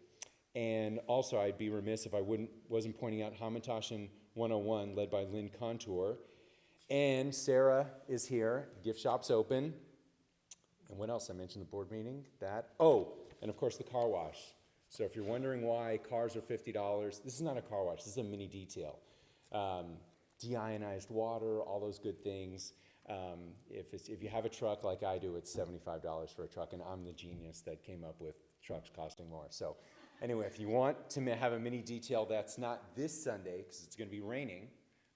And also, I'd be remiss if I wasn't pointing out Hamantashen 101, led by Lynn Contour. And Sarah is here. Gift shop's open. And what else? I mentioned the board meeting. And of course, the car wash. So if you're wondering why cars are $50, this is not a car wash. This is a mini detail. Deionized water, all those good things. If you have a truck like I do, it's $75 for a truck, and I'm the genius that came up with trucks costing more. So anyway, if you want to have a mini detail, that's not this Sunday because it's going to be raining,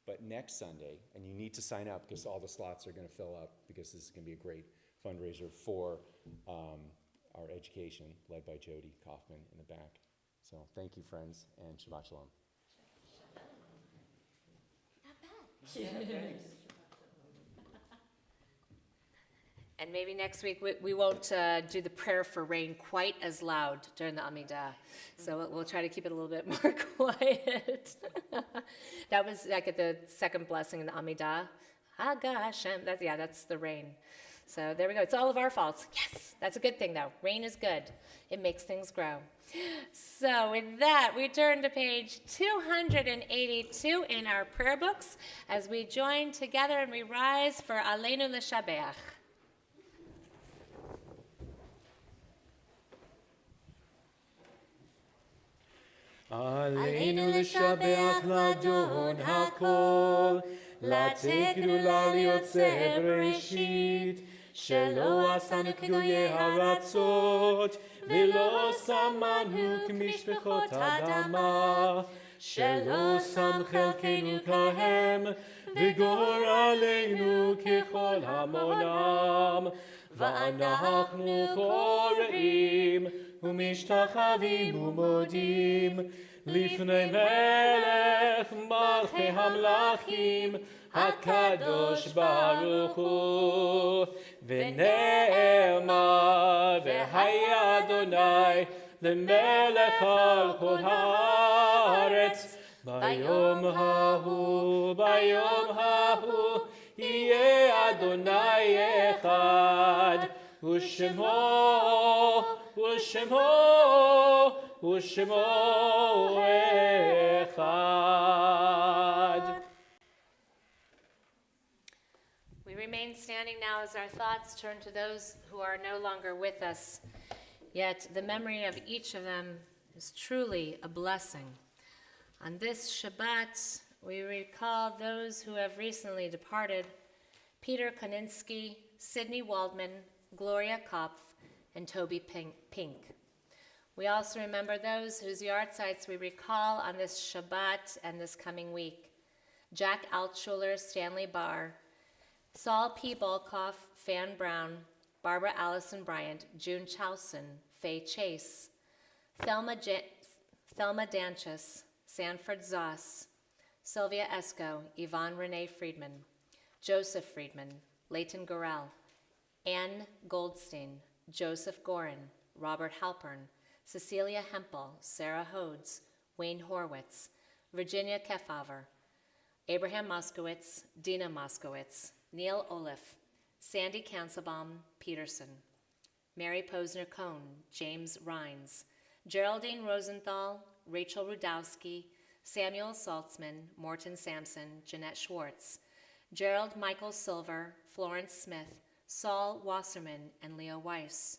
but next Sunday, and you need to sign up because all the slots are going to fill up because this is going to be a great fundraiser for our education, led by Jody Kaufman in the back. So thank you, friends, and Shabbat Shalom. And maybe next week we won't do the prayer for rain quite as loud during the Amidah. So we'll try to keep it a little bit more quiet. That was like at the second blessing in the Amidah. Haga Hashem. That's the rain. So there we go. It's all of our faults. Yes, that's a good thing though. Rain is good. It makes things grow. So with that, we turn to page 282 in our prayer books as we join together and we rise for Aleinu L'Shabeach. Aleinu L'Shabeach L'Adon HaKol, לתת גדולה ליוצא בראשית, שלא עשנו כגויי הארצות, ולא שמנו כמשפחות אדמה, שלא שם חלקנו כהם, וגורלנו ככל המונם, ואנחנו קוראים ומשתחווים ומודים, לפני מלך מלכי המלכים, הקדוש ברוך הוא, ונאמר והיה אדוני למלך על כל הארץ, ביום ההוא יהיה אדוני אחד, ושמו אחד. We remain standing now as our thoughts turn to those who are no longer with us. Yet the memory of each of them is truly a blessing. On this Shabbat, we recall those who have recently departed: Peter Koninsky, Sidney Waldman, Gloria Kopf, and Toby Pink. We also remember those whose yard sites we recall on this Shabbat and this coming week: Jack Altschuler, Stanley Barr, Saul P. Bolkoff, Fan Brown, Barbara Allison Bryant, June Chowson, Faye Chase, Thelma Danchus, Sanford Zoss, Sylvia Esco, Yvonne Renee Friedman, Joseph Friedman, Leighton Gorell, Ann Goldstein, Joseph Gorin, Robert Halpern, Cecilia Hempel, Sarah Hodes, Wayne Horwitz, Virginia Kefauver, Abraham Moskowitz, Dina Moskowitz, Neil Oliff, Sandy Kanselbaum Peterson, Mary Posner Cohn, James Rhines, Geraldine Rosenthal, Rachel Rudowski, Samuel Saltzman, Morton Sampson, Jeanette Schwartz, Gerald Michael Silver, Florence Smith, Saul Wasserman, and Leo Weiss.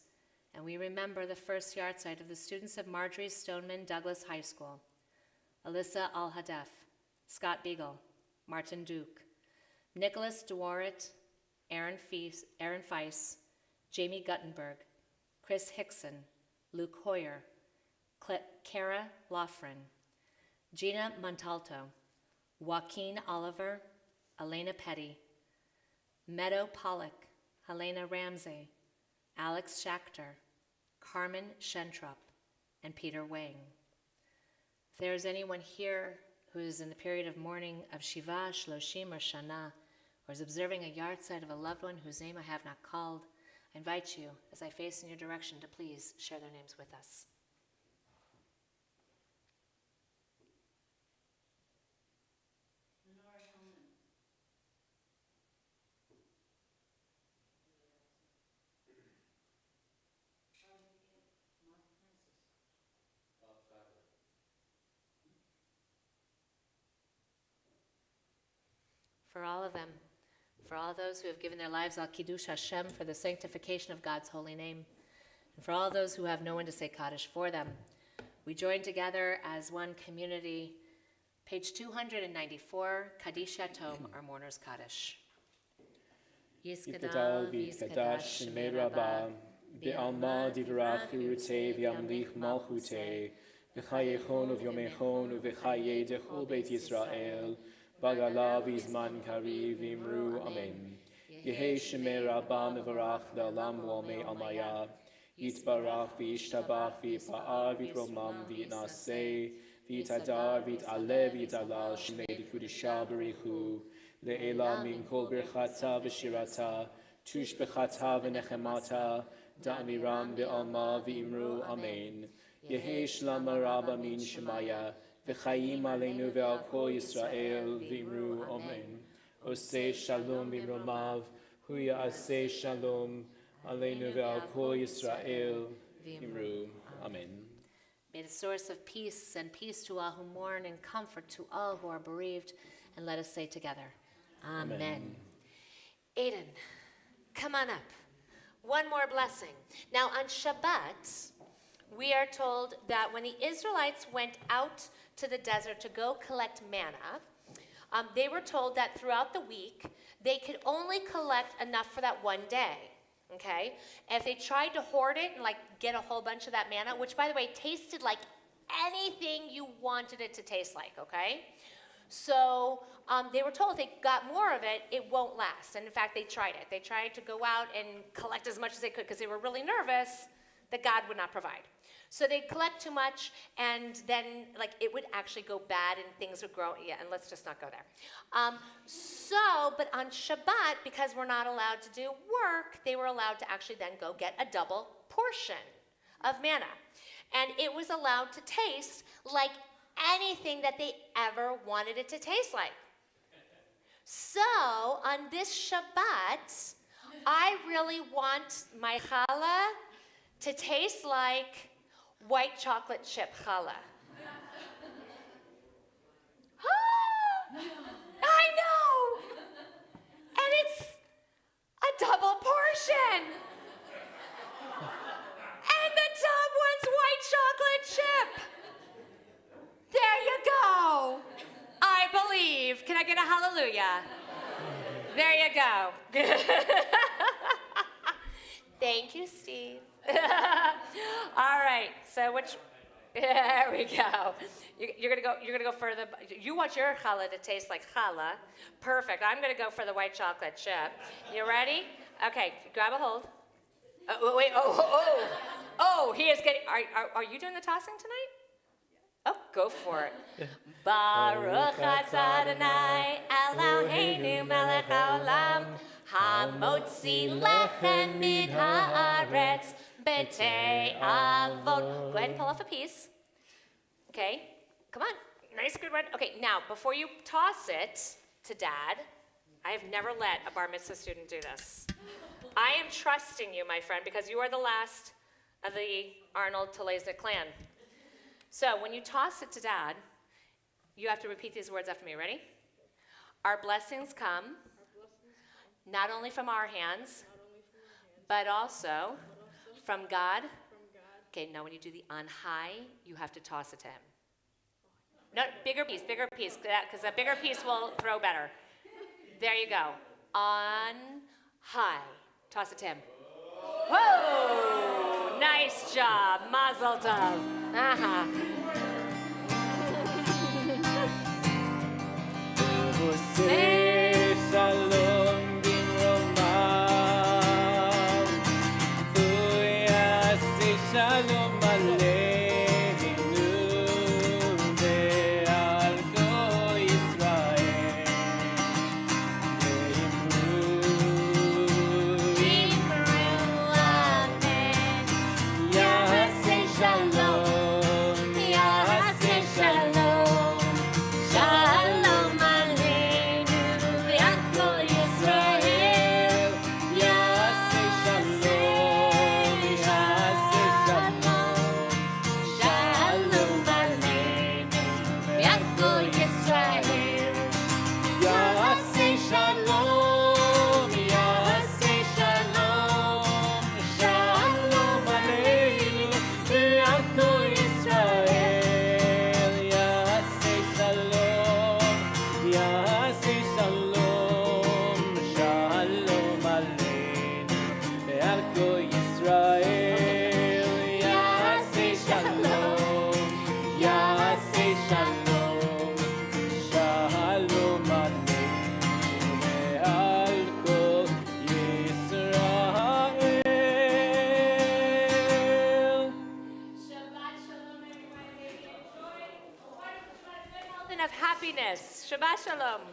And we remember the first yahrzeit of the students of Marjorie Stoneman Douglas High School: Alyssa Al-Hadef, Scott Beagle, Martin Duke, Nicholas Dwaret, Aaron Feiss, Jamie Guttenberg, Chris Hickson, Luke Hoyer, Kara Lofren, Gina Montalto, Joaquin Oliver, Elena Petty, Meadow Pollock, Helena Ramsey, Alex Schachter, Carmen Schentrup, and Peter Wang. If there is anyone here who is in the period of mourning of Shiva, Shloshim, or Shana, or is observing a yahrzeit of a loved one whose name I have not called, I invite you, as I face in your direction, to please share their names with us. For all of them, for all those who have given their lives al Kiddush Hashem, for the sanctification of God's holy name, and for all those who have no one to say Kaddish for them, we join together as one community. Page 294, Kaddish Yatom, our mourner's Kaddish. Yitgadal v'yitkadash shemei Rabbah, be'alma divrach v'yurtei v'yamlich malchutei, v'chayechon uv'yomechon uv'chayei dechol beit Yisrael, Bagala v'izman kari v'imru amen. Yehei shemei Rabbah mevarach le'olam v'olmei almaya, yitbarach v'yishtabach v'yipa'ar v'yitromam v'yitnaseh, v'yitadar v'yit'aleh v'yit'alal shemei d'kudisha b'richu, le'ela min kol birchata v'shirata, tush b'chata v'nechemata, da'amiram be'alma v'imru amen. Yehei shlama Rabbah min shemaya, v'chayim aleinu ve'al kol Yisrael v'imru amen. Oseh shalom b'imromav, hu ya'aseh shalom aleinu ve'al kol Yisrael v'imru amen. May the source of peace and peace to all who mourn and comfort to all who are bereaved. And let us say together, Amen. Aiden, come on up. One more blessing. Now on Shabbat, we are told that when the Israelites went out to the desert to go collect manna, they were told that throughout the week, they could only collect enough for that one day, okay? If they tried to hoard it and get a whole bunch of that manna, which by the way, tasted like anything you wanted it to taste like, okay? So they were told if they got more of it, it won't last. And in fact, they tried it. They tried to go out and collect as much as they could because they were really nervous that God would not provide. So they'd collect too much, and then it would actually go bad and things would grow. Yeah, and let's just not go there. But on Shabbat, because we're not allowed to do work, they were allowed to actually then go get a double portion of manna. And it was allowed to taste like anything that they ever wanted it to taste like. So on this Shabbat, I really want my challah to taste like white chocolate chip challah. I know! And it's a double portion. And the top one's white chocolate chip. There you go. I believe. Can I get a hallelujah? There you go. Thank you, Steve. All right. So there we go. You're gonna go for the. You want your challah to taste like challah. Perfect. I'm gonna go for the white chocolate chip. You ready? Okay. Grab a hold. Wait. Oh. He is getting. Are you doing the tossing tonight? Oh, go for it. Baruch atah Adonai Eloheinu melech haolam hamotzi lechem min haaretz b'tei avot. Go ahead and pull off a piece. Okay, come on. Nice, good one. Okay, now, before you toss it to Dad, I have never let a bar mitzvah student do this. I am trusting you, my friend, because you are the last of the Arnold Talesnik clan. So when you toss it to Dad, you have to repeat these words after me. Ready? Our blessings come not only from our hands, but also from God. Okay, now when you do the on high, you have to toss it to him. No, bigger piece, because a bigger piece will throw better. There you go. On high. Toss it to him. Whoa! Nice job. Mazel tov. Uh-huh. Say shalom bimromam, say shalom aleinu ve'al kol Yisrael. Yaseh shalom, yaseh shalom, shalom aleinu ve'al kol Yisrael. Yaseh shalom, yaseh shalom, shalom aleinu ve'al kol Yisrael. Yaseh shalom, yaseh shalom, shalom aleinu ve'al kol Yisrael. Yaseh shalom, yaseh shalom, shalom aleinu ve'al kol Yisrael. Yaseh shalom, yaseh shalom, shalom aleinu ve'al kol Yisrael. Shabbat shalom, everybody. May you enjoy a wonderful Shabbat, good health, and of happiness. Shabbat shalom.